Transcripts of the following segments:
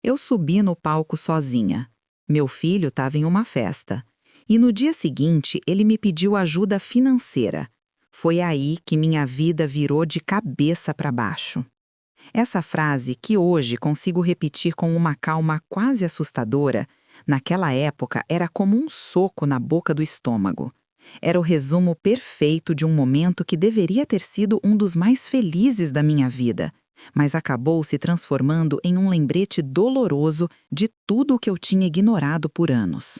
Eu subi no palco sozinha. Meu filho estava em uma festa. E no dia seguinte, ele me pediu ajuda financeira. Foi aí que minha vida virou de cabeça para baixo. Essa frase, que hoje consigo repetir com uma calma quase assustadora, naquela época era como um soco na boca do estômago. Era o resumo perfeito de um momento que deveria ter sido um dos mais felizes da minha vida, mas acabou se transformando em um lembrete doloroso de tudo o que eu tinha ignorado por anos.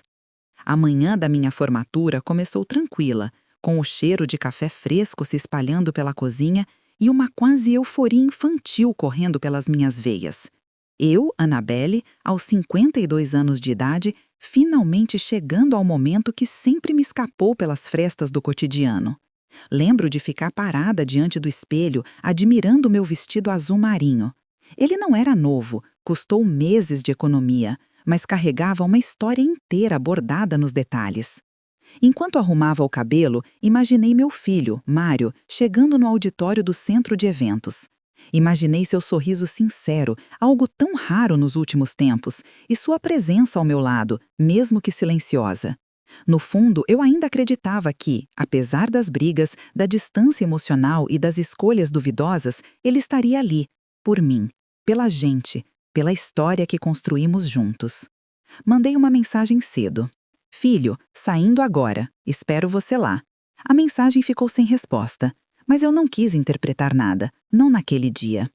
A manhã da minha formatura começou tranquila, com o cheiro de café fresco se espalhando pela cozinha e uma quase euforia infantil correndo pelas minhas veias. Eu, Annabelle, aos 52 anos de idade, finalmente chegando ao momento que sempre me escapou pelas frestas do cotidiano. Lembro de ficar parada diante do espelho, admirando meu vestido azul marinho. Ele não era novo, custou meses de economia, mas carregava uma história inteira bordada nos detalhes. Enquanto arrumava o cabelo, imaginei meu filho, Mário, chegando no auditório do centro de eventos. Imaginei seu sorriso sincero, algo tão raro nos últimos tempos, e sua presença ao meu lado, mesmo que silenciosa. No fundo, eu ainda acreditava que, apesar das brigas, da distância emocional e das escolhas duvidosas, ele estaria ali, por mim, pela gente, pela história que construímos juntos. Mandei uma mensagem cedo. Filho, saindo agora, espero você lá. A mensagem ficou sem resposta, mas eu não quis interpretar nada, não naquele dia.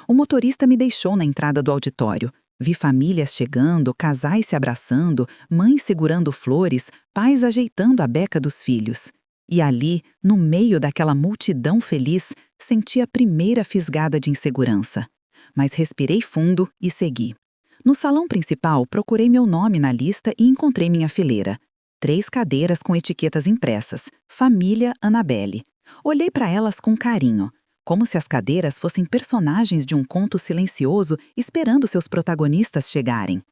O motorista me deixou na entrada do auditório. Vi famílias chegando, casais se abraçando, mães segurando flores, pais ajeitando a beca dos filhos. E ali, no meio daquela multidão feliz, senti a primeira fisgada de insegurança. Mas respirei fundo e segui. No salão principal, procurei meu nome na lista e encontrei minha fileira. 3 cadeiras com etiquetas impressas. Família Annabelle. Olhei para elas com carinho, como se as cadeiras fossem personagens de um conto silencioso esperando seus protagonistas chegarem.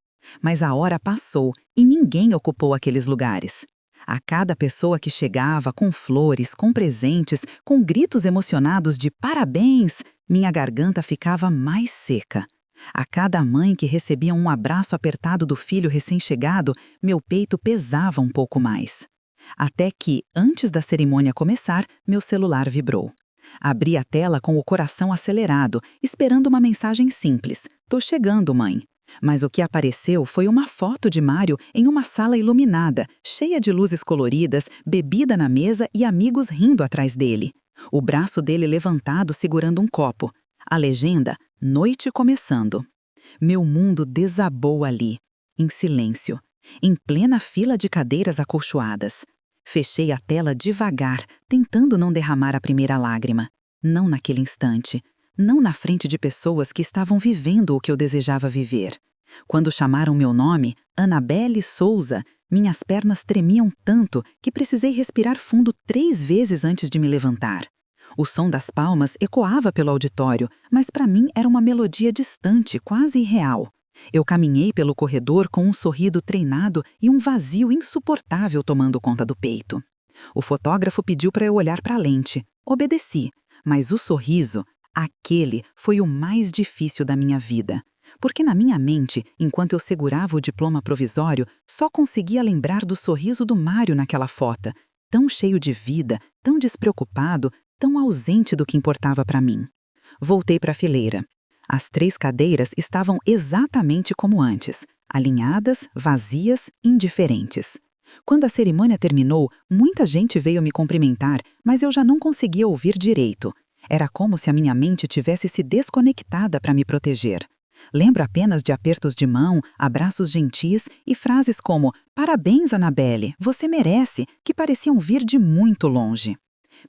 Mas a hora passou e ninguém ocupou aqueles lugares. A cada pessoa que chegava, com flores, com presentes, com gritos emocionados de parabéns, minha garganta ficava mais seca. A cada mãe que recebia um abraço apertado do filho recém-chegado, meu peito pesava um pouco mais. Até que, antes da cerimônia começar, meu celular vibrou. Abri a tela com o coração acelerado, esperando uma mensagem simples. "Tô chegando, mãe." Mas o que apareceu foi uma foto de Mário em uma sala iluminada, cheia de luzes coloridas, bebida na mesa e amigos rindo atrás dele. O braço dele levantado segurando um copo. A legenda, "Noite começando." Meu mundo desabou ali, em silêncio, em plena fila de cadeiras acolchoadas. Fechei a tela devagar, tentando não derramar a primeira lágrima. Não naquele instante. Não na frente de pessoas que estavam vivendo o que eu desejava viver. Quando chamaram meu nome, Annabelle Souza, minhas pernas tremiam tanto que precisei respirar fundo 3 vezes antes de me levantar. O som das palmas ecoava pelo auditório, mas para mim era uma melodia distante, quase irreal. Eu caminhei pelo corredor com um sorriso treinado e um vazio insuportável tomando conta do peito. O fotógrafo pediu para eu olhar para a lente. Obedeci, mas o sorriso, aquele, foi o mais difícil da minha vida. Porque na minha mente, enquanto eu segurava o diploma provisório, só conseguia lembrar do sorriso do Mário naquela foto, tão cheio de vida, tão despreocupado, tão ausente do que importava para mim. Voltei para a fileira. As 3 cadeiras estavam exatamente como antes, alinhadas, vazias, indiferentes. Quando a cerimônia terminou, muita gente veio me cumprimentar, mas eu já não conseguia ouvir direito. Era como se a minha mente tivesse se desconectada para me proteger. Lembro apenas de apertos de mão, abraços gentis e frases como "Parabéns, Annabelle, você merece", que pareciam vir de muito longe.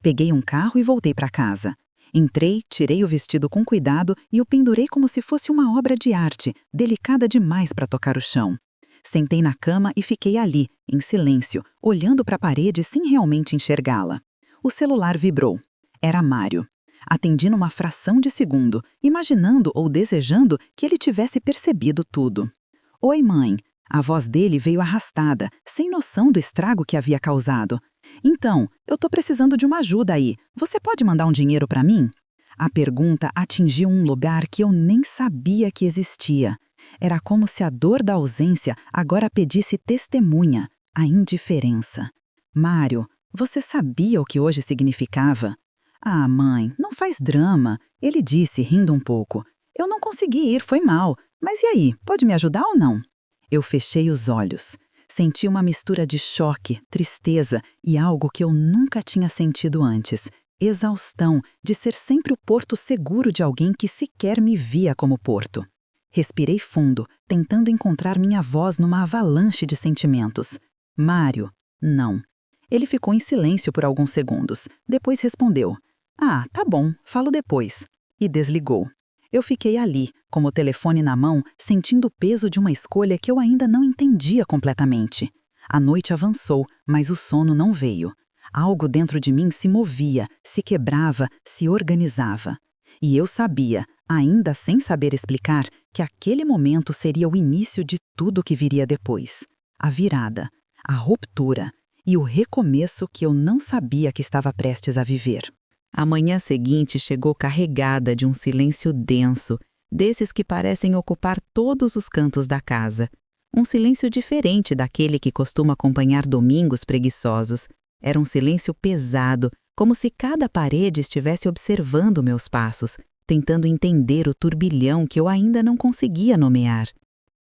Peguei um carro e voltei para casa. Entrei, tirei o vestido com cuidado e o pendurei como se fosse uma obra de arte, delicada demais para tocar o chão. Sentei na cama e fiquei ali, em silêncio, olhando para a parede sem realmente enxergá-la. O celular vibrou. Era Mário. Atendi numa fração de segundo, imaginando ou desejando que ele tivesse percebido tudo. "Oi, mãe." A voz dele veio arrastada, sem noção do estrago que havia causado. "Então, eu tô precisando de uma ajuda aí. Você pode mandar um dinheiro para mim?" A pergunta atingiu um lugar que eu nem sabia que existia. Era como se a dor da ausência agora pedisse testemunha, a indiferença. Mário, você sabia o que hoje significava? Ah, mãe, não faz drama, ele disse, rindo um pouco. Eu não consegui ir, foi mal. Mas e aí, pode me ajudar ou não? Eu fechei os olhos. Senti uma mistura de choque, tristeza e algo que eu nunca tinha sentido antes. Exaustão de ser sempre o porto seguro de alguém que sequer me via como porto. Respirei fundo, tentando encontrar minha voz numa avalanche de sentimentos. Mário, não. Ele ficou em silêncio por alguns segundos. Depois respondeu: Ah, tá bom, falo depois. E desligou. Eu fiquei ali, com o telefone na mão, sentindo o peso de uma escolha que eu ainda não entendia completamente. A noite avançou, mas o sono não veio. Algo dentro de mim se movia, se quebrava, se organizava. E eu sabia, ainda sem saber explicar, que aquele momento seria o início de tudo que viria depois. A virada, a ruptura e o recomeço que eu não sabia que estava prestes a viver. A manhã seguinte chegou carregada de um silêncio denso, desses que parecem ocupar todos os cantos da casa. Um silêncio diferente daquele que costuma acompanhar domingos preguiçosos. Era um silêncio pesado, como se cada parede estivesse observando meus passos, tentando entender o turbilhão que eu ainda não conseguia nomear.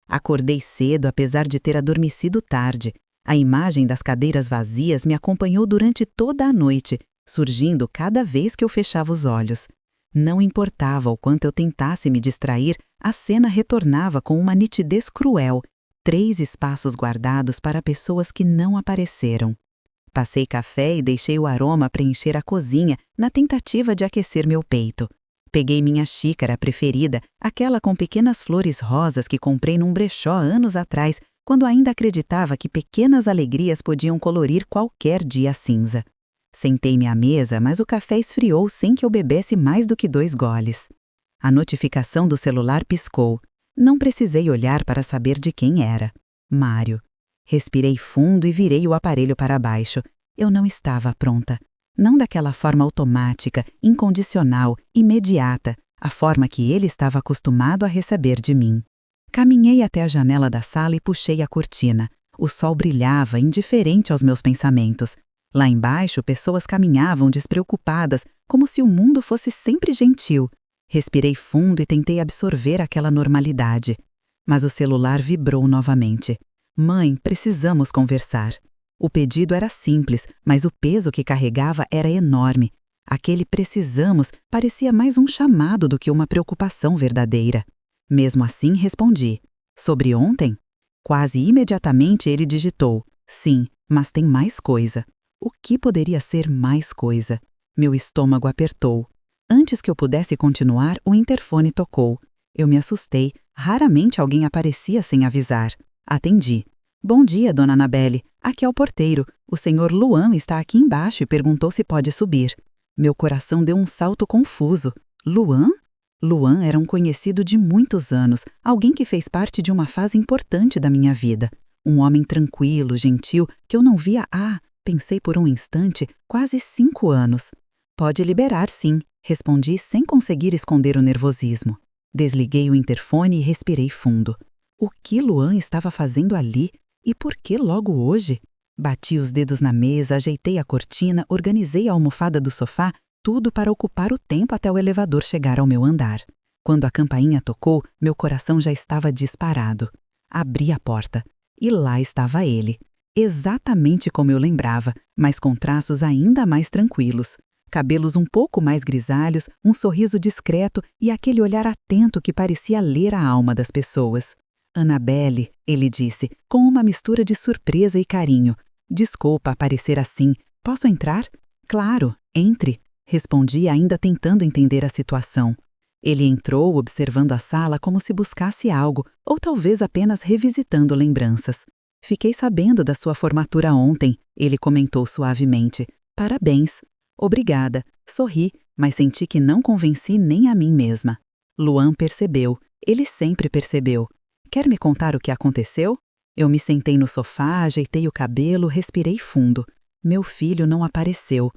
Acordei cedo, apesar de ter adormecido tarde. A imagem das cadeiras vazias me acompanhou durante toda a noite, surgindo cada vez que eu fechava os olhos. Não importava o quanto eu tentasse me distrair, a cena retornava com uma nitidez cruel. 3 espaços guardados para pessoas que não apareceram. Passei café e deixei o aroma preencher a cozinha na tentativa de aquecer meu peito. Peguei minha xícara preferida, aquela com pequenas flores rosas que comprei num brechó anos atrás, quando ainda acreditava que pequenas alegrias podiam colorir qualquer dia cinza. Sentei-me à mesa, mas o café esfriou sem que eu bebesse mais do que 2 goles. A notificação do celular piscou. Não precisei olhar para saber de quem era. Mário. Respirei fundo e virei o aparelho para baixo. Eu não estava pronta. Não daquela forma automática, incondicional, imediata, a forma que ele estava acostumado a receber de mim. Caminhei até a janela da sala e puxei a cortina. O sol brilhava, indiferente aos meus pensamentos. Lá embaixo, pessoas caminhavam despreocupadas, como se o mundo fosse sempre gentil. Respirei fundo e tentei absorver aquela normalidade. Mas o celular vibrou novamente. Mãe, precisamos conversar. O pedido era simples, mas o peso que carregava era enorme. Aquele precisamos parecia mais um chamado do que uma preocupação verdadeira. Mesmo assim, respondi. Sobre ontem? Quase imediatamente ele digitou. Sim, mas tem mais coisa. O que poderia ser mais coisa? Meu estômago apertou. Antes que eu pudesse continuar, o interfone tocou. Eu me assustei. Raramente alguém aparecia sem avisar. Atendi. Bom dia, dona Anabelle. Aqui é o porteiro. O senhor Luan está aqui embaixo e perguntou se pode subir. Meu coração deu um salto confuso. Luan? Luan era um conhecido de muitos anos, alguém que fez parte de uma fase importante da minha vida. Um homem tranquilo, gentil, que eu não via pensei por um instante, quase 5 anos. Pode liberar, sim, respondi sem conseguir esconder o nervosismo. Desliguei o interfone e respirei fundo. O que Luan estava fazendo ali? E por que logo hoje? Bati os dedos na mesa, ajeitei a cortina, organizei a almofada do sofá, tudo para ocupar o tempo até o elevador chegar ao meu andar. Quando a campainha tocou, meu coração já estava disparado. Abri a porta. E lá estava ele. Exatamente como eu lembrava, mas com traços ainda mais tranquilos. Cabelos um pouco mais grisalhos, um sorriso discreto e aquele olhar atento que parecia ler a alma das pessoas. Anabelle, ele disse, com uma mistura de surpresa e carinho. Desculpa aparecer assim. Posso entrar? Claro, entre, respondi ainda tentando entender a situação. Ele entrou observando a sala como se buscasse algo, ou talvez apenas revisitando lembranças. Fiquei sabendo da sua formatura ontem, ele comentou suavemente. Parabéns. Obrigada. Sorri, mas senti que não convenci nem a mim mesma. Luan percebeu. Ele sempre percebeu. Quer me contar o que aconteceu? Eu me sentei no sofá, ajeitei o cabelo, respirei fundo. Meu filho não apareceu.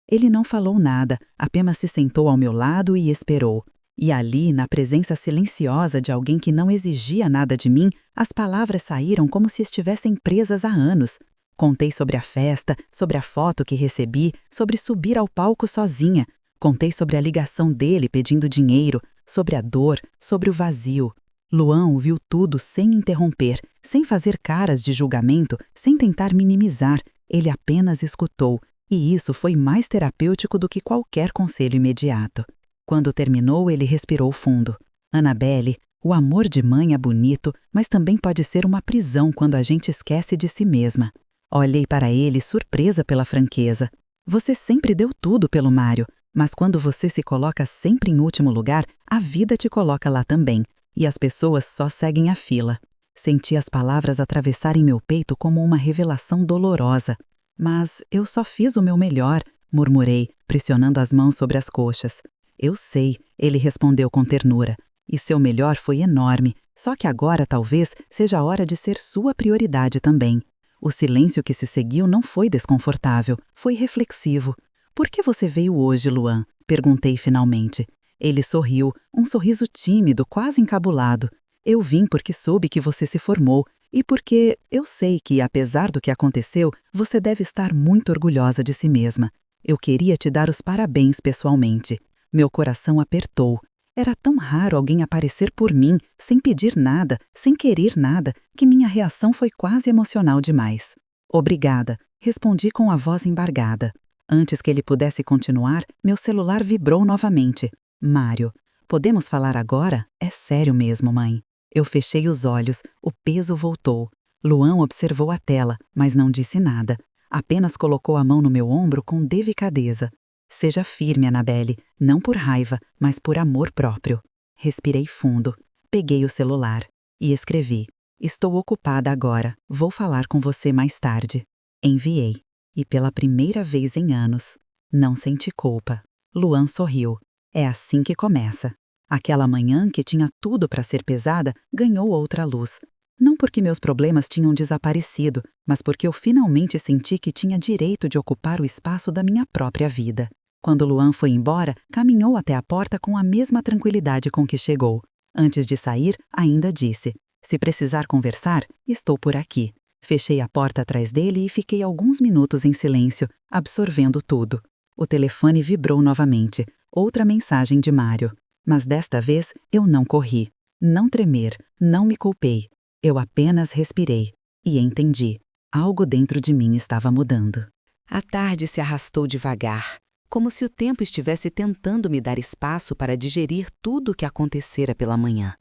Ele não falou nada, apenas se sentou ao meu lado e esperou. E ali, na presença silenciosa de alguém que não exigia nada de mim, as palavras saíram como se estivessem presas há anos. Contei sobre a festa, sobre a foto que recebi, sobre subir ao palco sozinha. Contei sobre a ligação dele pedindo dinheiro, sobre a dor, sobre o vazio. Luan ouviu tudo sem interromper, sem fazer caras de julgamento, sem tentar minimizar. Ele apenas escutou, e isso foi mais terapêutico do que qualquer conselho imediato. Quando terminou, ele respirou fundo. Annabelle, o amor de mãe é bonito, mas também pode ser uma prisão quando a gente esquece de si mesma. Olhei para ele, surpresa pela franqueza. Você sempre deu tudo pelo Mário, mas quando você se coloca sempre em último lugar, a vida te coloca lá também, e as pessoas só seguem a fila. Senti as palavras atravessarem meu peito como uma revelação dolorosa. Mas eu só fiz o meu melhor, murmurei, pressionando as mãos sobre as coxas. Eu sei, ele respondeu com ternura. E seu melhor foi enorme, só que agora talvez seja a hora de ser sua prioridade também. O silêncio que se seguiu não foi desconfortável, foi reflexivo. Por que você veio hoje, Luan? Perguntei finalmente. Ele sorriu, um sorriso tímido, quase encabulado. Eu vim porque soube que você se formou e porque eu sei que, apesar do que aconteceu, você deve estar muito orgulhosa de si mesma. Eu queria te dar os parabéns pessoalmente. Meu coração apertou. Era tão raro alguém aparecer por mim, sem pedir nada, sem querer nada, que minha reação foi quase emocional demais. Obrigada, respondi com a voz embargada. Antes que ele pudesse continuar, meu celular vibrou novamente. Mário, podemos falar agora? É sério mesmo, mãe. Eu fechei os olhos, o peso voltou. Luan observou a tela, mas não disse nada. Apenas colocou a mão no meu ombro com delicadeza. Seja firme, Annabelle, não por raiva, mas por amor próprio. Respirei fundo, peguei o celular e escrevi. Estou ocupada agora, vou falar com você mais tarde. Enviei. E pela primeira vez em anos, não senti culpa. Luan sorriu. É assim que começa. Aquela manhã que tinha tudo para ser pesada, ganhou outra luz. Não porque meus problemas tinham desaparecido, mas porque eu finalmente senti que tinha direito de ocupar o espaço da minha própria vida. Quando Luan foi embora, caminhou até a porta com a mesma tranquilidade com que chegou. Antes de sair, ainda disse: se precisar conversar, estou por aqui. Fechei a porta atrás dele e fiquei alguns minutos em silêncio, absorvendo tudo. O telefone vibrou novamente. Outra mensagem de Mário. Mas desta vez eu não corri. Não tremer, não me culpei. Eu apenas respirei e entendi. Algo dentro de mim estava mudando. A tarde se arrastou devagar, como se o tempo estivesse tentando me dar espaço para digerir tudo o que acontecera pela manhã.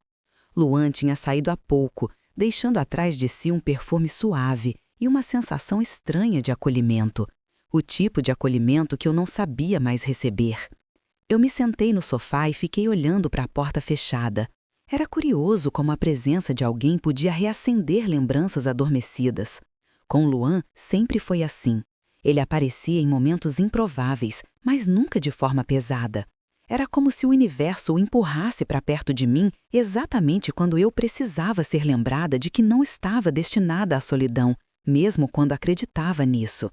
Luan tinha saído há pouco, deixando atrás de si um perfume suave e uma sensação estranha de acolhimento. O tipo de acolhimento que eu não sabia mais receber. Eu me sentei no sofá e fiquei olhando para a porta fechada. Era curioso como a presença de alguém podia reacender lembranças adormecidas. Com Luan sempre foi assim. Ele aparecia em momentos improváveis, mas nunca de forma pesada. Era como se o universo o empurrasse para perto de mim exatamente quando eu precisava ser lembrada de que não estava destinada à solidão, mesmo quando acreditava nisso.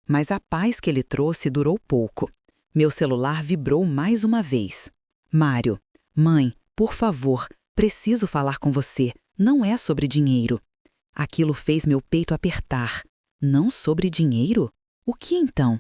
Mas a paz que ele trouxe durou pouco. Meu celular vibrou mais uma vez. Mário, mãe, por favor, preciso falar com você. Não é sobre dinheiro. Aquilo fez meu peito apertar. Não sobre dinheiro? O que então?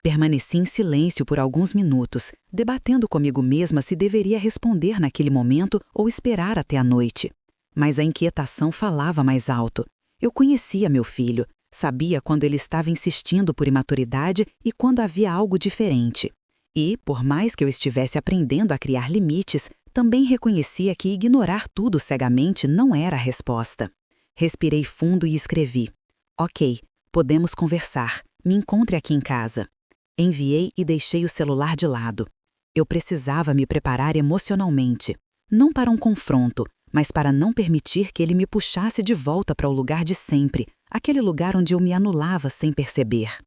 Permaneci em silêncio por alguns minutos, debatendo comigo mesma se deveria responder naquele momento ou esperar até a noite. Mas a inquietação falava mais alto. Eu conhecia meu filho, sabia quando ele estava insistindo por imaturidade e quando havia algo diferente. E, por mais que eu estivesse aprendendo a criar limites, também reconhecia que ignorar tudo cegamente não era a resposta. Respirei fundo e escrevi. Ok, podemos conversar. Me encontre aqui em casa. Enviei e deixei o celular de lado. Eu precisava me preparar emocionalmente, não para um confronto, mas para não permitir que ele me puxasse de volta para o lugar de sempre, aquele lugar onde eu me anulava sem perceber.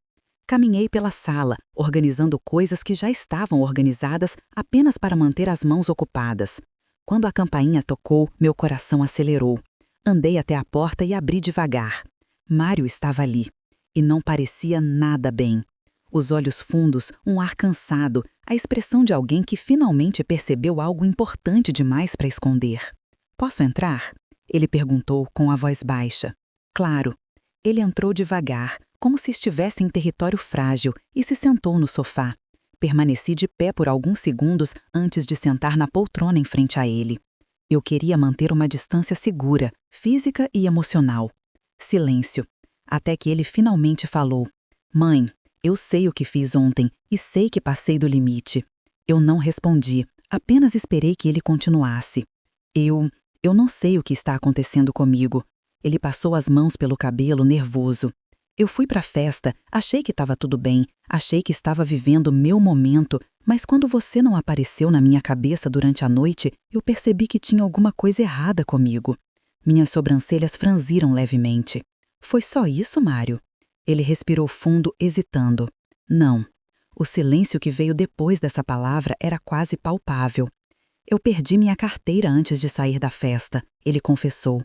Caminhei pela sala, organizando coisas que já estavam organizadas apenas para manter as mãos ocupadas. Quando a campainha tocou, meu coração acelerou. Andei até a porta e abri devagar. Mário estava ali. E não parecia nada bem. Os olhos fundos, um ar cansado, a expressão de alguém que finalmente percebeu algo importante demais para esconder. "Posso entrar?" Ele perguntou com a voz baixa. "Claro." Ele entrou devagar, como se estivesse em território frágil, e se sentou no sofá. Permaneci de pé por alguns segundos antes de sentar na poltrona em frente a ele. Eu queria manter uma distância segura, física e emocional. Silêncio. Até que ele finalmente falou. "Mãe, eu sei o que fiz ontem e sei que passei do limite." Eu não respondi, apenas esperei que ele continuasse. Eu não sei o que está acontecendo comigo." Ele passou as mãos pelo cabelo, nervoso. "Eu fui para a festa, achei que estava tudo bem, achei que estava vivendo meu momento, mas quando você não apareceu na minha cabeça durante a noite, eu percebi que tinha alguma coisa errada comigo." Minhas sobrancelhas franziram levemente. "Foi só isso, Mário?" Ele respirou fundo, hesitando. "Não." O silêncio que veio depois dessa palavra era quase palpável. "Eu perdi minha carteira antes de sair da festa", ele confessou.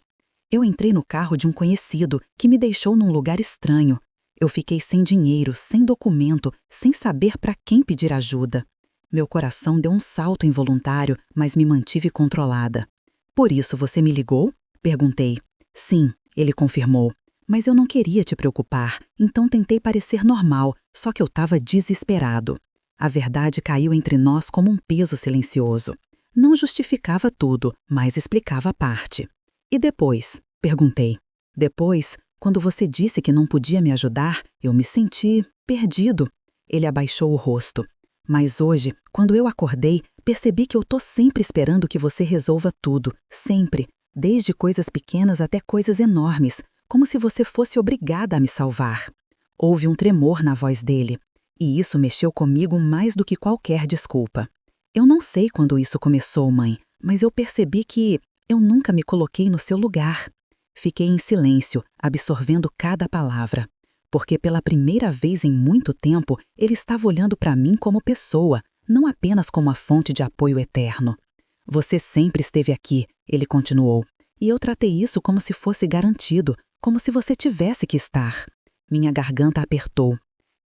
"Eu entrei no carro de um conhecido que me deixou num lugar estranho. Eu fiquei sem dinheiro, sem documento, sem saber para quem pedir ajuda." Meu coração deu um salto involuntário, mas me mantive controlada. "Por isso você me ligou?" Perguntei. "Sim", ele confirmou. "Mas eu não queria te preocupar, então tentei parecer normal, só que eu estava desesperado." A verdade caiu entre nós como um peso silencioso. Não justificava tudo, mas explicava a parte. "E depois?" perguntei. "Depois, quando você disse que não podia me ajudar, eu me senti perdido." Ele abaixou o rosto. "Mas hoje, quando eu acordei, percebi que eu tô sempre esperando que você resolva tudo, sempre, desde coisas pequenas até coisas enormes, como se você fosse obrigada a me salvar." Houve um tremor na voz dele, e isso mexeu comigo mais do que qualquer desculpa. "Eu não sei quando isso começou, mãe, mas eu percebi que eu nunca me coloquei no seu lugar." Fiquei em silêncio, absorvendo cada palavra. Porque pela primeira vez em muito tempo, ele estava olhando para mim como pessoa, não apenas como a fonte de apoio eterno. "Você sempre esteve aqui", ele continuou, "e eu tratei isso como se fosse garantido, como se você tivesse que estar." Minha garganta apertou.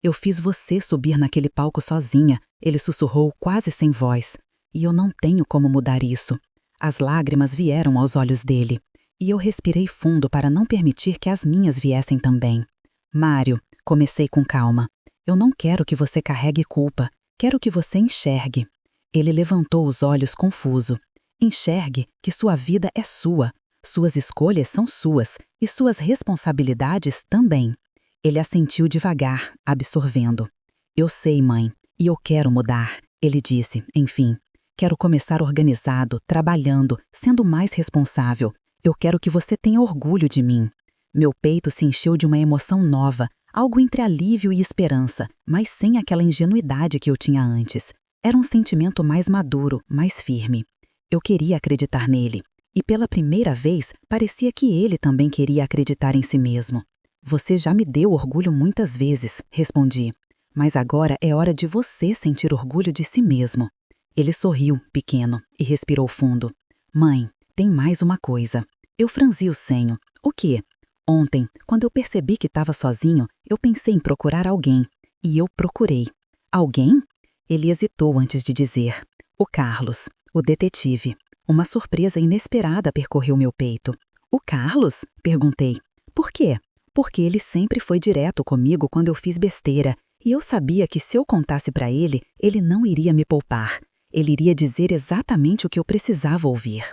"Eu fiz você subir naquele palco sozinha", ele sussurrou quase sem voz. "E eu não tenho como mudar isso." As lágrimas vieram aos olhos dele, e eu respirei fundo para não permitir que as minhas viessem também. "Mário", comecei com calma, "eu não quero que você carregue culpa, quero que você enxergue." Ele levantou os olhos confuso. "Enxergue que sua vida é sua, suas escolhas são suas e suas responsabilidades também." Ele assentiu devagar, absorvendo. "Eu sei, mãe, e eu quero mudar", ele disse, enfim. "Quero começar organizado, trabalhando, sendo mais responsável. Eu quero que você tenha orgulho de mim." Meu peito se encheu de uma emoção nova, algo entre alívio e esperança, mas sem aquela ingenuidade que eu tinha antes. Era um sentimento mais maduro, mais firme. Eu queria acreditar nele. E pela primeira vez, parecia que ele também queria acreditar em si mesmo. "Você já me deu orgulho muitas vezes", respondi. "Mas agora é hora de você sentir orgulho de si mesmo." Ele sorriu, pequeno, e respirou fundo. "Mãe, tem mais uma coisa." Eu franzi o senho. "O quê?" "Ontem, quando eu percebi que estava sozinho, eu pensei em procurar alguém. E eu procurei." "Alguém?" Ele hesitou antes de dizer. "O Carlos, o detetive." Uma surpresa inesperada percorreu meu peito. "O Carlos?" perguntei. "Por quê?" "Porque ele sempre foi direto comigo quando eu fiz besteira, e eu sabia que se eu contasse para ele, ele não iria me poupar. Ele iria dizer exatamente o que eu precisava ouvir."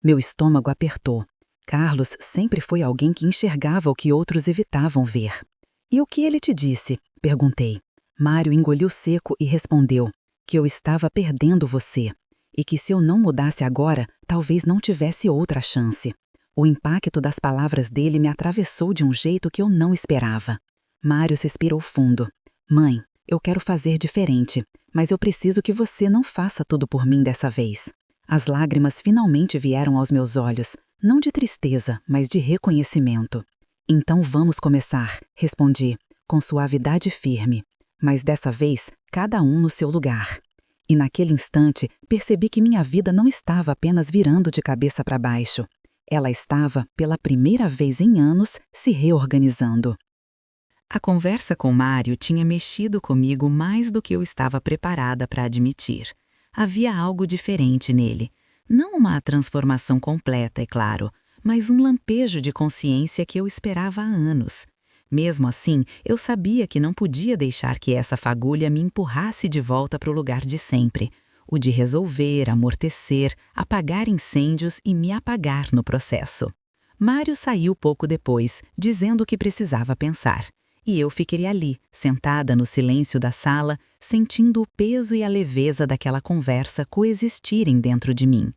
Meu estômago apertou. Carlos sempre foi alguém que enxergava o que outros evitavam ver. "E o que ele te disse?" perguntei. Mário engoliu seco e respondeu que eu estava perdendo você, e que se eu não mudasse agora, talvez não tivesse outra chance. O impacto das palavras dele me atravessou de um jeito que eu não esperava. Mário suspirou fundo. "Mãe, eu quero fazer diferente, mas eu preciso que você não faça tudo por mim dessa vez." As lágrimas finalmente vieram aos meus olhos, não de tristeza, mas de reconhecimento. "Então vamos começar", respondi, com suavidade firme, mas dessa vez, cada um no seu lugar. E naquele instante, percebi que minha vida não estava apenas virando de cabeça para baixo. Ela estava, pela primeira vez em anos, se reorganizando. A conversa com Mário tinha mexido comigo mais do que eu estava preparada para admitir. Havia algo diferente nele. Não uma transformação completa, é claro, mas um lampejo de consciência que eu esperava há anos. Mesmo assim, eu sabia que não podia deixar que essa fagulha me empurrasse de volta para o lugar de sempre, o de resolver, amortecer, apagar incêndios e me apagar no processo. Mário saiu pouco depois, dizendo que precisava pensar. E eu fiquei ali, sentada no silêncio da sala, sentindo o peso e a leveza daquela conversa coexistirem dentro de mim.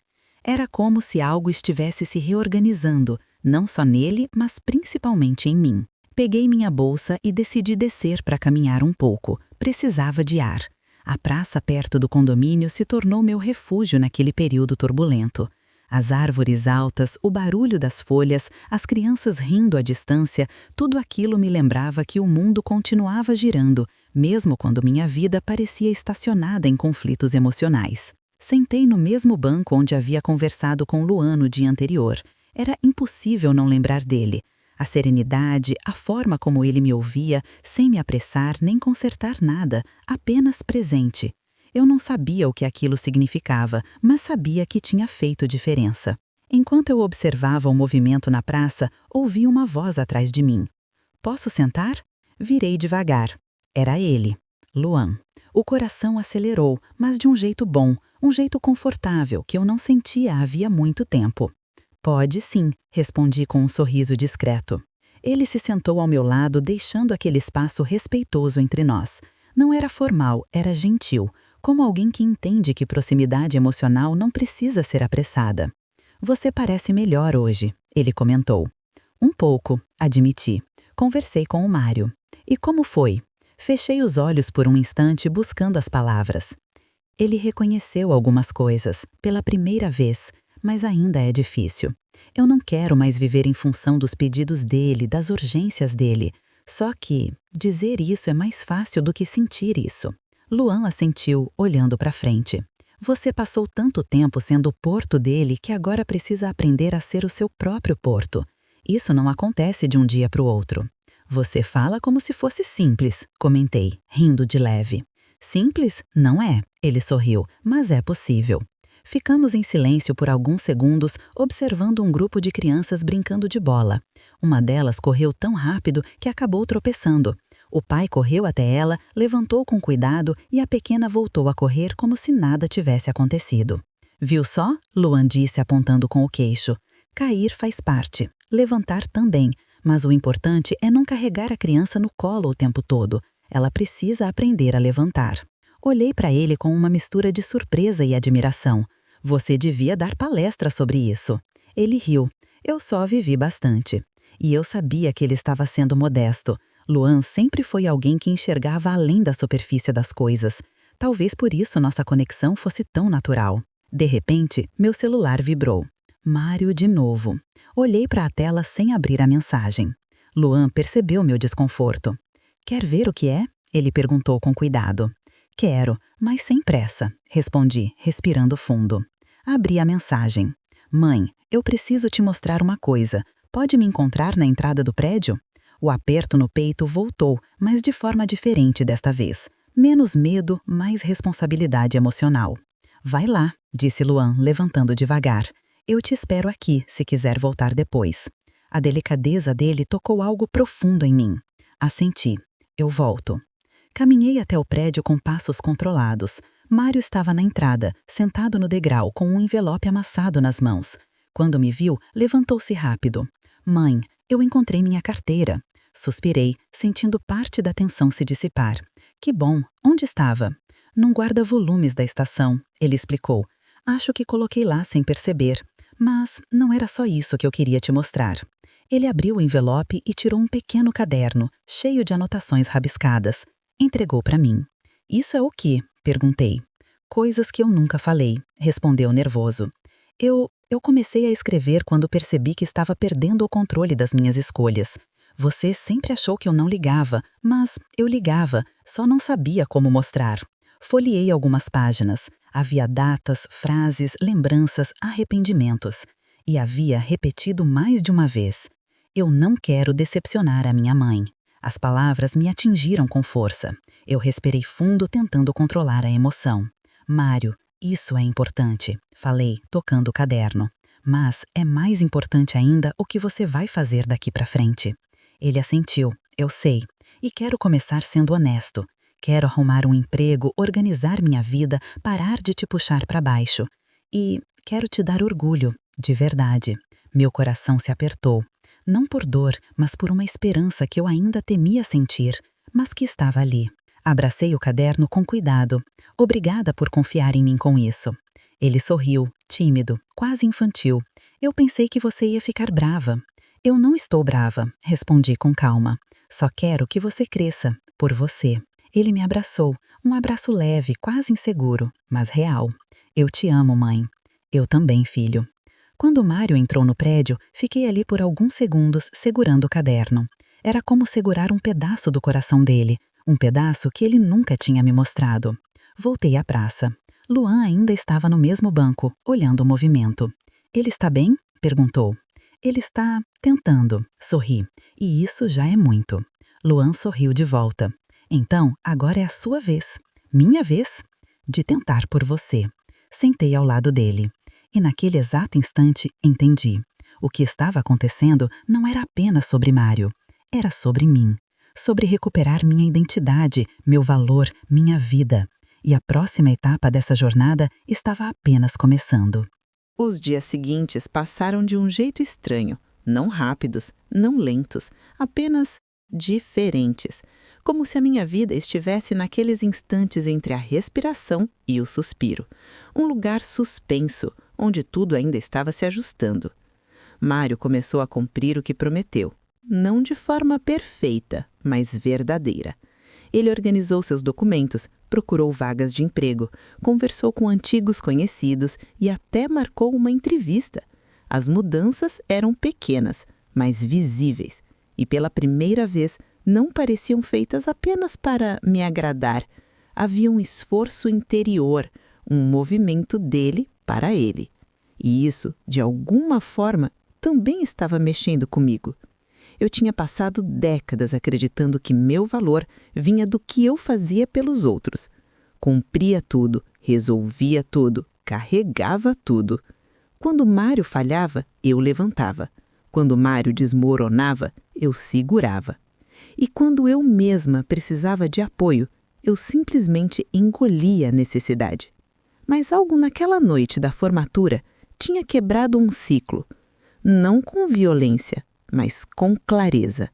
Era como se algo estivesse se reorganizando, não só nele, mas principalmente em mim. Peguei minha bolsa e decidi descer para caminhar um pouco. Precisava de ar. A praça perto do condomínio se tornou meu refúgio naquele período turbulento. As árvores altas, o barulho das folhas, as crianças rindo à distância, tudo aquilo me lembrava que o mundo continuava girando, mesmo quando minha vida parecia estacionada em conflitos emocionais. Sentei no mesmo banco onde havia conversado com Luan no dia anterior. Era impossível não lembrar dele. A serenidade, a forma como ele me ouvia, sem me apressar nem consertar nada, apenas presente. Eu não sabia o que aquilo significava, mas sabia que tinha feito diferença. Enquanto eu observava o movimento na praça, ouvi uma voz atrás de mim. "Posso sentar?" Virei devagar. Era ele, Luan. O coração acelerou, mas de um jeito bom, um jeito confortável que eu não sentia havia muito tempo. "Pode sim", respondi com um sorriso discreto. Ele se sentou ao meu lado, deixando aquele espaço respeitoso entre nós. Não era formal, era gentil, como alguém que entende que proximidade emocional não precisa ser apressada. "Você parece melhor hoje", ele comentou. "Um pouco", admiti. Conversei com o Mário. "E como foi?" Fechei os olhos por um instante buscando as palavras. Ele reconheceu algumas coisas, pela primeira vez, mas ainda é difícil. Eu não quero mais viver em função dos pedidos dele, das urgências dele. Só que dizer isso é mais fácil do que sentir isso. Luan assentiu, olhando para frente. "Você passou tanto tempo sendo o porto dele que agora precisa aprender a ser o seu próprio porto. Isso não acontece de um dia para o outro." "Você fala como se fosse simples", comentei, rindo de leve. "Simples? Não é", ele sorriu, "mas é possível." Ficamos em silêncio por alguns segundos, observando um grupo de crianças brincando de bola. Uma delas correu tão rápido que acabou tropeçando. O pai correu até ela, levantou com cuidado e a pequena voltou a correr como se nada tivesse acontecido. "Viu só?", Luan disse apontando com o queixo. "Cair faz parte, levantar também, mas o importante é não carregar a criança no colo o tempo todo. Ela precisa aprender a levantar." Olhei para ele com uma mistura de surpresa e admiração. "Você devia dar palestra sobre isso." Ele riu. "Eu só vivi bastante." E eu sabia que ele estava sendo modesto. Luan sempre foi alguém que enxergava além da superfície das coisas. Talvez por isso nossa conexão fosse tão natural. De repente, meu celular vibrou. Mário de novo. Olhei para a tela sem abrir a mensagem. Luan percebeu meu desconforto. "Quer ver o que é?", ele perguntou com cuidado. "Quero, mas sem pressa", respondi, respirando fundo. Abri a mensagem. "Mãe, eu preciso te mostrar uma coisa. Pode me encontrar na entrada do prédio?" O aperto no peito voltou, mas de forma diferente desta vez. Menos medo, mais responsabilidade emocional. "Vai lá", disse Luan, levantando devagar. "Eu te espero aqui, se quiser voltar depois." A delicadeza dele tocou algo profundo em mim. Assenti. "Eu volto." Caminhei até o prédio com passos controlados. Mário estava na entrada, sentado no degrau, com um envelope amassado nas mãos. Quando me viu, levantou-se rápido. "Mãe, eu encontrei minha carteira." Suspirei, sentindo parte da tensão se dissipar. "Que bom. Onde estava?" "Num guarda-volumes da estação", ele explicou. "Acho que coloquei lá sem perceber. Mas não era só isso que eu queria te mostrar." Ele abriu o envelope e tirou um pequeno caderno, cheio de anotações rabiscadas. Entregou para mim. "Isso é o quê?", perguntei. "Coisas que eu nunca falei", respondeu nervoso. Eu comecei a escrever quando percebi que estava perdendo o controle das minhas escolhas. Você sempre achou que eu não ligava, mas eu ligava, só não sabia como mostrar." Folheei algumas páginas. Havia datas, frases, lembranças, arrependimentos. E havia repetido mais de uma vez: "Eu não quero decepcionar a minha mãe." As palavras me atingiram com força. Eu respirei fundo, tentando controlar a emoção. Mário, isso é importante, falei, tocando o caderno. Mas é mais importante ainda o que você vai fazer daqui para frente. Ele assentiu, eu sei, e quero começar sendo honesto. Quero arrumar um emprego, organizar minha vida, parar de te puxar para baixo. E quero te dar orgulho, de verdade. Meu coração se apertou. Não por dor, mas por uma esperança que eu ainda temia sentir, mas que estava ali. Abracei o caderno com cuidado. Obrigada por confiar em mim com isso. Ele sorriu, tímido, quase infantil. Eu pensei que você ia ficar brava. Eu não estou brava, respondi com calma. Só quero que você cresça, por você. Ele me abraçou, um abraço leve, quase inseguro, mas real. Eu te amo, mãe. Eu também, filho. Quando Mário entrou no prédio, fiquei ali por alguns segundos segurando o caderno. Era como segurar um pedaço do coração dele, um pedaço que ele nunca tinha me mostrado. Voltei à praça. Luan ainda estava no mesmo banco, olhando o movimento. Ele está bem? Perguntou. Ele está tentando, sorri. E isso já é muito. Luan sorriu de volta. Então, agora é a sua vez. Minha vez? De tentar por você. Sentei ao lado dele. E naquele exato instante, entendi. O que estava acontecendo não era apenas sobre Mário. Era sobre mim. Sobre recuperar minha identidade, meu valor, minha vida. E a próxima etapa dessa jornada estava apenas começando. Os dias seguintes passaram de um jeito estranho. Não rápidos, não lentos, apenas diferentes. Como se a minha vida estivesse naqueles instantes entre a respiração e o suspiro. Um lugar suspenso, onde tudo ainda estava se ajustando. Mário começou a cumprir o que prometeu. Não de forma perfeita, mas verdadeira. Ele organizou seus documentos, procurou vagas de emprego, conversou com antigos conhecidos e até marcou uma entrevista. As mudanças eram pequenas, mas visíveis. E pela primeira vez, não pareciam feitas apenas para me agradar. Havia um esforço interior, um movimento dele para ele. E isso, de alguma forma, também estava mexendo comigo. Eu tinha passado décadas acreditando que meu valor vinha do que eu fazia pelos outros. Cumpria tudo, resolvia tudo, carregava tudo. Quando Mário falhava, eu levantava. Quando Mário desmoronava, eu segurava. E quando eu mesma precisava de apoio, eu simplesmente engolia a necessidade. Mas algo naquela noite da formatura tinha quebrado um ciclo. Não com violência, mas com clareza.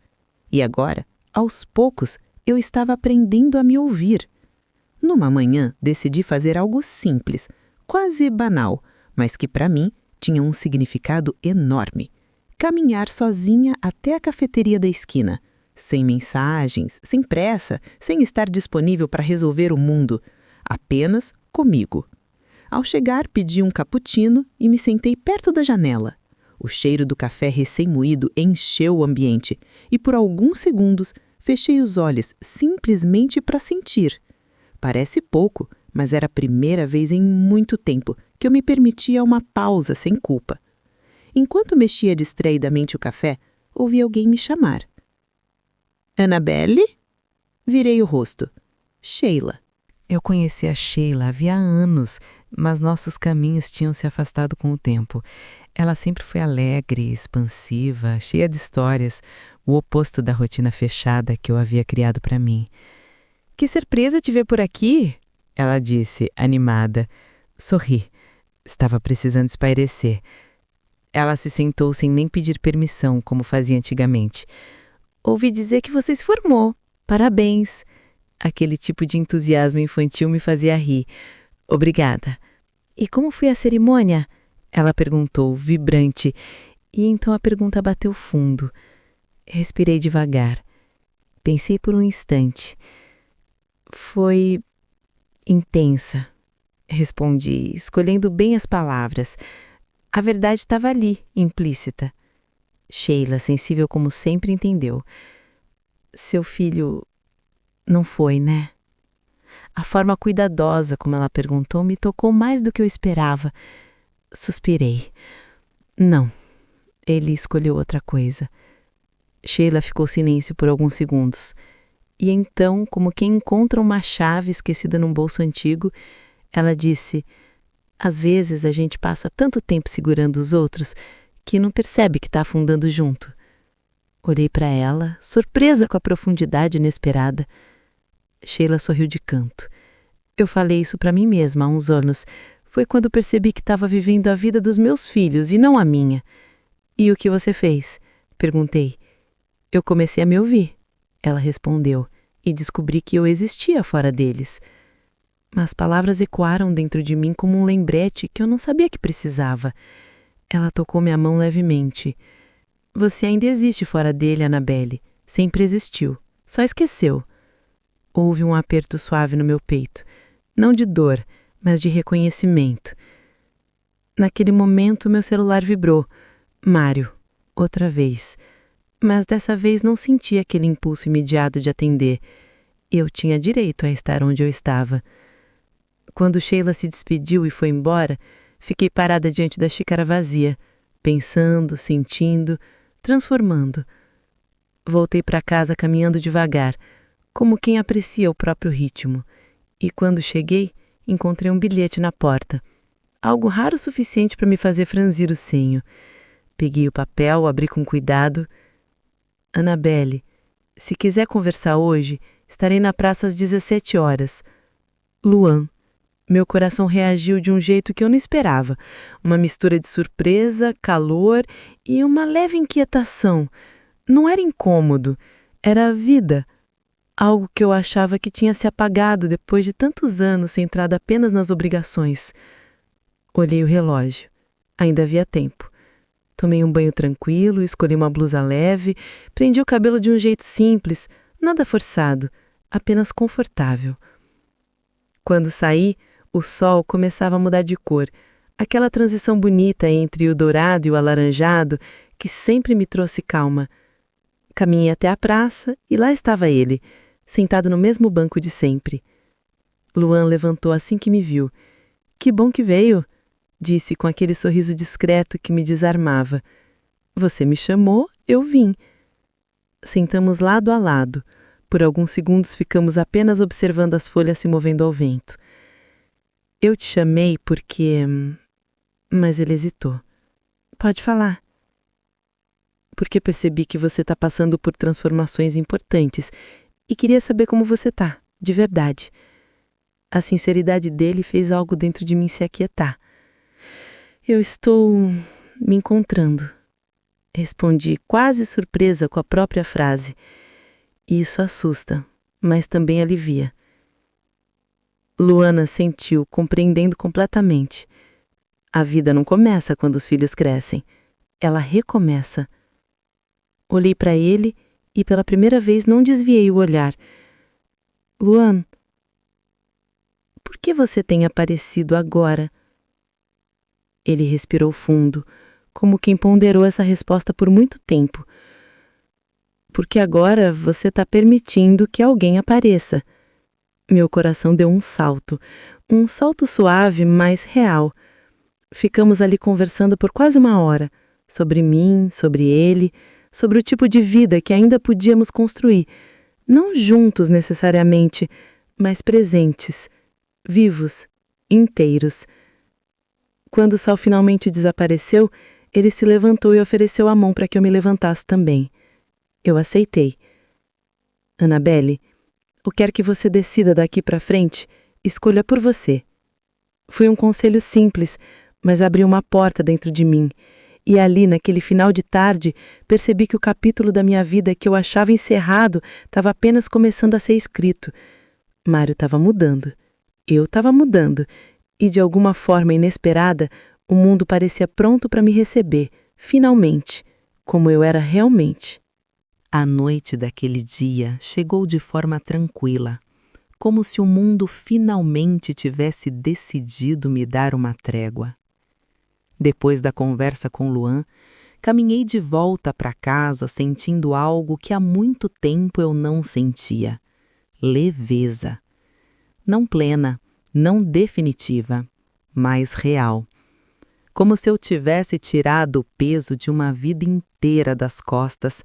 E agora, aos poucos, eu estava aprendendo a me ouvir. Numa manhã, decidi fazer algo simples, quase banal, mas que para mim tinha um significado enorme. Caminhar sozinha até a cafeteria da esquina, sem mensagens, sem pressa, sem estar disponível para resolver o mundo, apenas comigo. Ao chegar, pedi um cappuccino e me sentei perto da janela. O cheiro do café recém-moído encheu o ambiente e por alguns segundos fechei os olhos simplesmente para sentir. Parece pouco, mas era a primeira vez em muito tempo que eu me permitia uma pausa sem culpa. Enquanto mexia distraidamente o café, ouvi alguém me chamar. Annabelle? Virei o rosto. Sheila. Eu conhecia a Sheila havia anos, mas nossos caminhos tinham se afastado com o tempo. Ela sempre foi alegre, expansiva, cheia de histórias, o oposto da rotina fechada que eu havia criado para mim. Que surpresa te ver por aqui, ela disse, animada. Sorri. Estava precisando espairecer. Ela se sentou sem nem pedir permissão, como fazia antigamente. Ouvi dizer que você se formou. Parabéns. Aquele tipo de entusiasmo infantil me fazia rir. Obrigada. E como foi a cerimônia? Ela perguntou, vibrante. E então a pergunta bateu fundo. Respirei devagar. Pensei por um instante. Foi intensa, respondi, escolhendo bem as palavras. A verdade estava ali, implícita. Sheila, sensível como sempre, entendeu. Seu filho não foi, né? A forma cuidadosa como ela perguntou me tocou mais do que eu esperava. Suspirei. Não, ele escolheu outra coisa. Sheila ficou silêncio por alguns segundos. E então, como quem encontra uma chave esquecida num bolso antigo, ela disse: às vezes a gente passa tanto tempo segurando os outros que não percebe que está afundando junto. Olhei para ela, surpresa com a profundidade inesperada. Sheila sorriu de canto. Eu falei isso para mim mesma há uns anos. Foi quando percebi que estava vivendo a vida dos meus filhos e não a minha. E o que você fez? Perguntei. Eu comecei a me ouvir, ela respondeu, e descobri que eu existia fora deles. As palavras ecoaram dentro de mim como um lembrete que eu não sabia que precisava. Ela tocou minha mão levemente. Você ainda existe fora dele, Annabelle. Sempre existiu. Só esqueceu. Houve um aperto suave no meu peito. Não de dor, mas de reconhecimento. Naquele momento, meu celular vibrou. Mário. Outra vez. Mas dessa vez não senti aquele impulso imediato de atender. Eu tinha direito a estar onde eu estava. Quando Sheila se despediu e foi embora, fiquei parada diante da xícara vazia, pensando, sentindo, transformando. Voltei para casa caminhando devagar, como quem aprecia o próprio ritmo. E quando cheguei, encontrei um bilhete na porta. Algo raro o suficiente para me fazer franzir o senho. Peguei o papel, abri com cuidado. Annabelle, se quiser conversar hoje, estarei na praça às 17 horas. Luan. Meu coração reagiu de um jeito que eu não esperava. Uma mistura de surpresa, calor e uma leve inquietação. Não era incômodo, era a vida. Algo que eu achava que tinha se apagado depois de tantos anos centrada apenas nas obrigações. Olhei o relógio. Ainda havia tempo. Tomei um banho tranquilo, escolhi uma blusa leve, prendi o cabelo de um jeito simples, nada forçado, apenas confortável. Quando saí, o sol começava a mudar de cor, aquela transição bonita entre o dourado e o alaranjado que sempre me trouxe calma. Caminhei até a praça e lá estava ele, sentado no mesmo banco de sempre. Luan levantou assim que me viu. Que bom que veio, disse com aquele sorriso discreto que me desarmava. Você me chamou, eu vim. Sentamos lado a lado. Por alguns segundos ficamos apenas observando as folhas se movendo ao vento. Eu te chamei porque... Mas ele hesitou. Pode falar. Porque percebi que você está passando por transformações importantes e queria saber como você está, de verdade. A sinceridade dele fez algo dentro de mim se aquietar. Eu estou me encontrando. Respondi, quase surpresa com a própria frase. Isso assusta, mas também alivia. Luana sentiu, compreendendo completamente. A vida não começa quando os filhos crescem. Ela recomeça. Olhei para ele e pela primeira vez não desviei o olhar. Luan, por que você tem aparecido agora? Ele respirou fundo, como quem ponderou essa resposta por muito tempo. Porque agora você está permitindo que alguém apareça. Meu coração deu um salto suave, mas real. Ficamos ali conversando por quase uma hora, sobre mim, sobre ele, sobre o tipo de vida que ainda podíamos construir, não juntos necessariamente, mas presentes, vivos, inteiros. Quando o sol finalmente desapareceu, ele se levantou e ofereceu a mão para que eu me levantasse também. Eu aceitei. Annabelle, o que quer que você decida daqui para frente, escolha por você. Foi um conselho simples, mas abriu uma porta dentro de mim. E ali, naquele final de tarde, percebi que o capítulo da minha vida que eu achava encerrado estava apenas começando a ser escrito. Mário estava mudando. Eu estava mudando. E de alguma forma inesperada, o mundo parecia pronto para me receber, finalmente, como eu era realmente. A noite daquele dia chegou de forma tranquila, como se o mundo finalmente tivesse decidido me dar uma trégua. Depois da conversa com Luan, caminhei de volta para casa sentindo algo que há muito tempo eu não sentia: leveza. Não plena, não definitiva, mas real. Como se eu tivesse tirado o peso de uma vida inteira das costas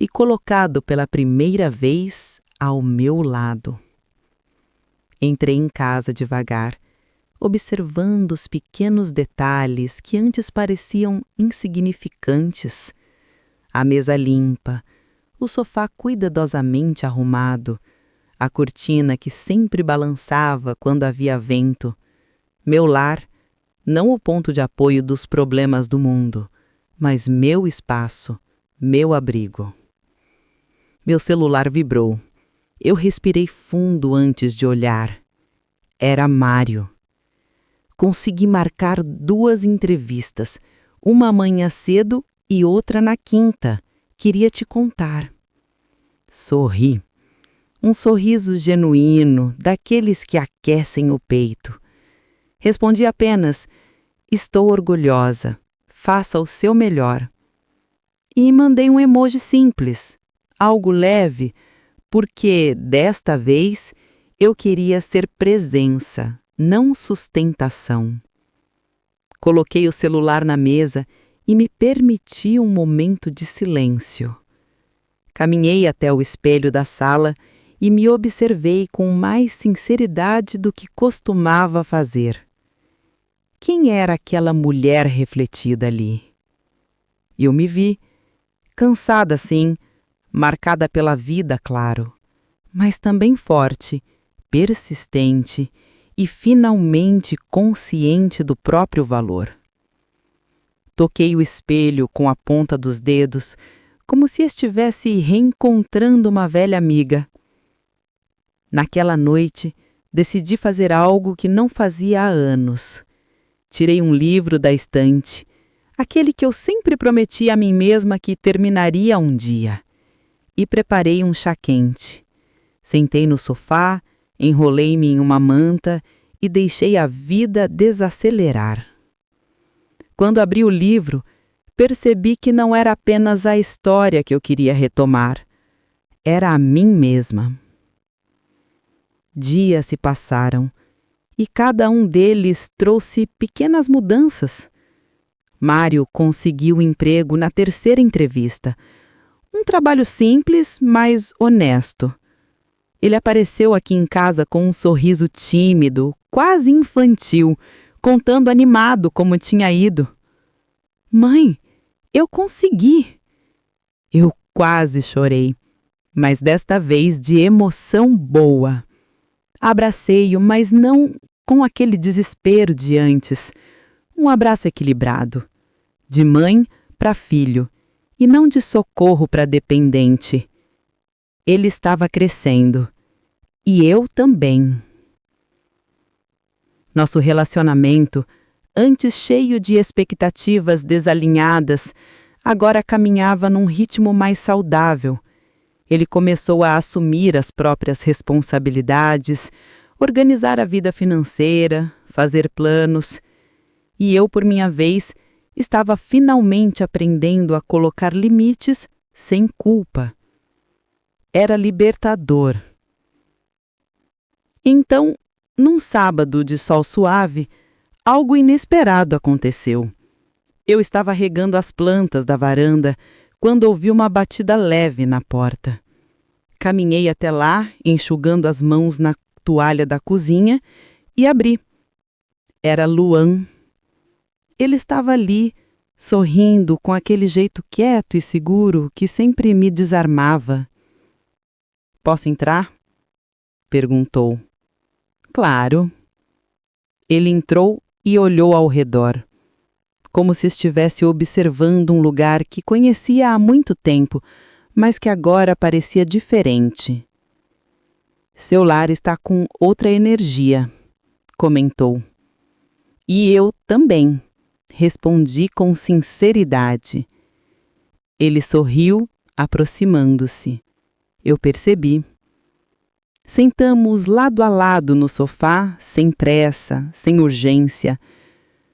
e colocado pela primeira vez ao meu lado. Entrei em casa devagar, observando os pequenos detalhes que antes pareciam insignificantes. A mesa limpa, o sofá cuidadosamente arrumado, a cortina que sempre balançava quando havia vento. Meu lar, não o ponto de apoio dos problemas do mundo, mas meu espaço, meu abrigo. Meu celular vibrou. Eu respirei fundo antes de olhar. Era Mário. Consegui marcar 2 entrevistas, uma amanhã cedo e outra na quinta. Queria te contar. Sorri. Um sorriso genuíno, daqueles que aquecem o peito. Respondi apenas: estou orgulhosa. Faça o seu melhor. E mandei um emoji simples, algo leve, porque, desta vez, eu queria ser presença, não sustentação. Coloquei o celular na mesa e me permiti um momento de silêncio. Caminhei até o espelho da sala e me observei com mais sinceridade do que costumava fazer. Quem era aquela mulher refletida ali? Eu me vi, cansada sim, marcada pela vida, claro, mas também forte, persistente e finalmente consciente do próprio valor. Toquei o espelho com a ponta dos dedos, como se estivesse reencontrando uma velha amiga. Naquela noite, decidi fazer algo que não fazia há anos. Tirei um livro da estante, aquele que eu sempre prometi a mim mesma que terminaria um dia, e preparei um chá quente. Sentei no sofá, enrolei-me em uma manta e deixei a vida desacelerar. Quando abri o livro, percebi que não era apenas a história que eu queria retomar, era a mim mesma. Dias se passaram e cada um deles trouxe pequenas mudanças. Mário conseguiu um emprego na 3ª entrevista. Um trabalho simples, mas honesto. Ele apareceu aqui em casa com um sorriso tímido, quase infantil, contando animado como tinha ido. Mãe, eu consegui! Eu quase chorei, mas desta vez de emoção boa. Abracei-o, mas não com aquele desespero de antes. Um abraço equilibrado, de mãe para filho, e não de socorro para dependente. Ele estava crescendo, e eu também. Nosso relacionamento, antes cheio de expectativas desalinhadas, agora caminhava num ritmo mais saudável. Ele começou a assumir as próprias responsabilidades, organizar a vida financeira, fazer planos. E eu, por minha vez, estava finalmente aprendendo a colocar limites sem culpa. Era libertador. Então, num sábado de sol suave, algo inesperado aconteceu. Eu estava regando as plantas da varanda quando ouvi uma batida leve na porta. Caminhei até lá, enxugando as mãos na toalha da cozinha, e abri. Era Luan. Ele estava ali, sorrindo com aquele jeito quieto e seguro que sempre me desarmava. "Posso entrar?" perguntou. "Claro." Ele entrou e olhou ao redor, como se estivesse observando um lugar que conhecia há muito tempo, mas que agora parecia diferente. "Seu lar está com outra energia", comentou. "E eu também", respondi com sinceridade. Ele sorriu, aproximando-se. Eu percebi. Sentamos lado a lado no sofá, sem pressa, sem urgência.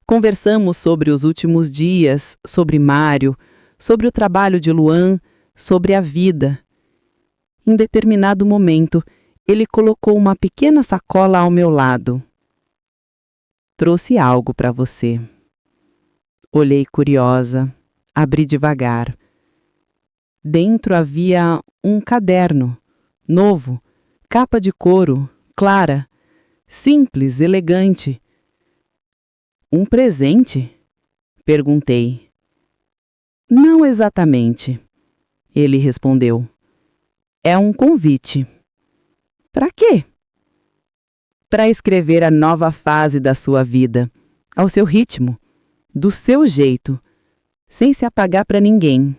Conversamos sobre os últimos dias, sobre Mário, sobre o trabalho de Luan, sobre a vida. Em determinado momento, ele colocou uma pequena sacola ao meu lado. "Trouxe algo para você." Olhei curiosa, abri devagar. Dentro havia um caderno, novo, capa de couro, clara, simples, elegante. Um presente? Perguntei. Não exatamente, ele respondeu. É um convite. Para quê? Para escrever a nova fase da sua vida, ao seu ritmo, do seu jeito, sem se apagar para ninguém.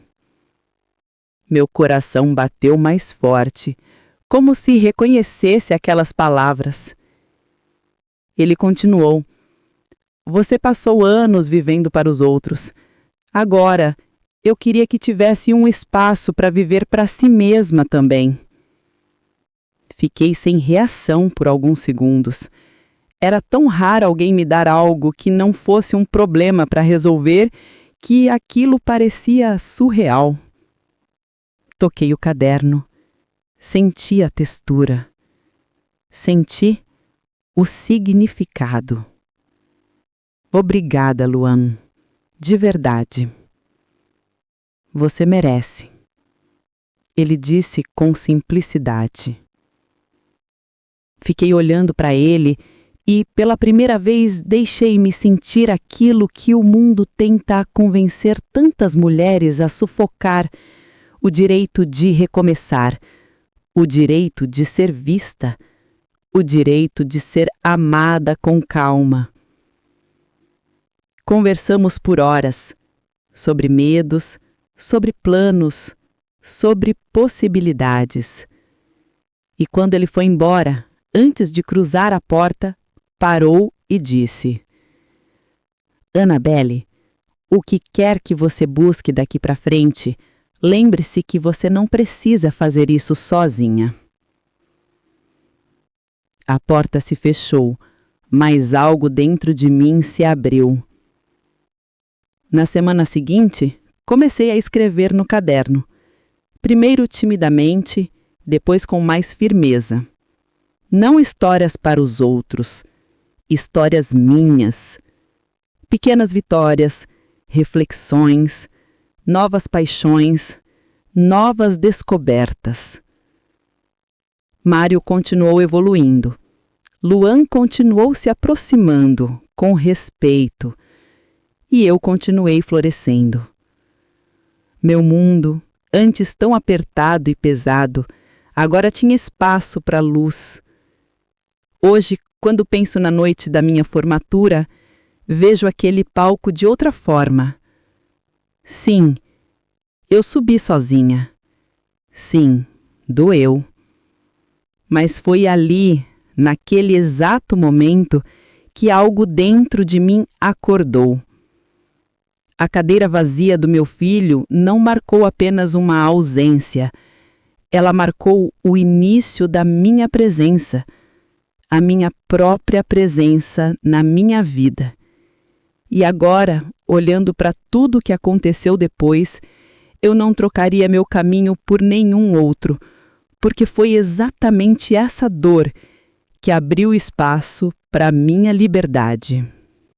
Meu coração bateu mais forte, como se reconhecesse aquelas palavras. Ele continuou. Você passou anos vivendo para os outros. Agora, eu queria que tivesse um espaço para viver para si mesma também. Fiquei sem reação por alguns segundos. Era tão raro alguém me dar algo que não fosse um problema para resolver que aquilo parecia surreal. Toquei o caderno. Senti a textura. Senti o significado. Obrigada, Luan. De verdade. Você merece. Ele disse com simplicidade. Fiquei olhando para ele e, pela primeira vez, deixei-me sentir aquilo que o mundo tenta convencer tantas mulheres a sufocar: o direito de recomeçar, o direito de ser vista, o direito de ser amada com calma. Conversamos por horas, sobre medos, sobre planos, sobre possibilidades. E quando ele foi embora, antes de cruzar a porta, parou e disse: Annabelle, o que quer que você busque daqui para frente, lembre-se que você não precisa fazer isso sozinha. A porta se fechou, mas algo dentro de mim se abriu. Na semana seguinte, comecei a escrever no caderno. Primeiro timidamente, depois com mais firmeza. Não histórias para os outros, histórias minhas. Pequenas vitórias, reflexões, novas paixões, novas descobertas. Mário continuou evoluindo. Luan continuou se aproximando, com respeito. E eu continuei florescendo. Meu mundo, antes tão apertado e pesado, agora tinha espaço para luz. Hoje, quando penso na noite da minha formatura, vejo aquele palco de outra forma. Sim, eu subi sozinha. Sim, doeu. Mas foi ali, naquele exato momento, que algo dentro de mim acordou. A cadeira vazia do meu filho não marcou apenas uma ausência. Ela marcou o início da minha presença, a minha própria presença na minha vida. E agora, olhando para tudo o que aconteceu depois, eu não trocaria meu caminho por nenhum outro, porque foi exatamente essa dor que abriu espaço para a minha liberdade.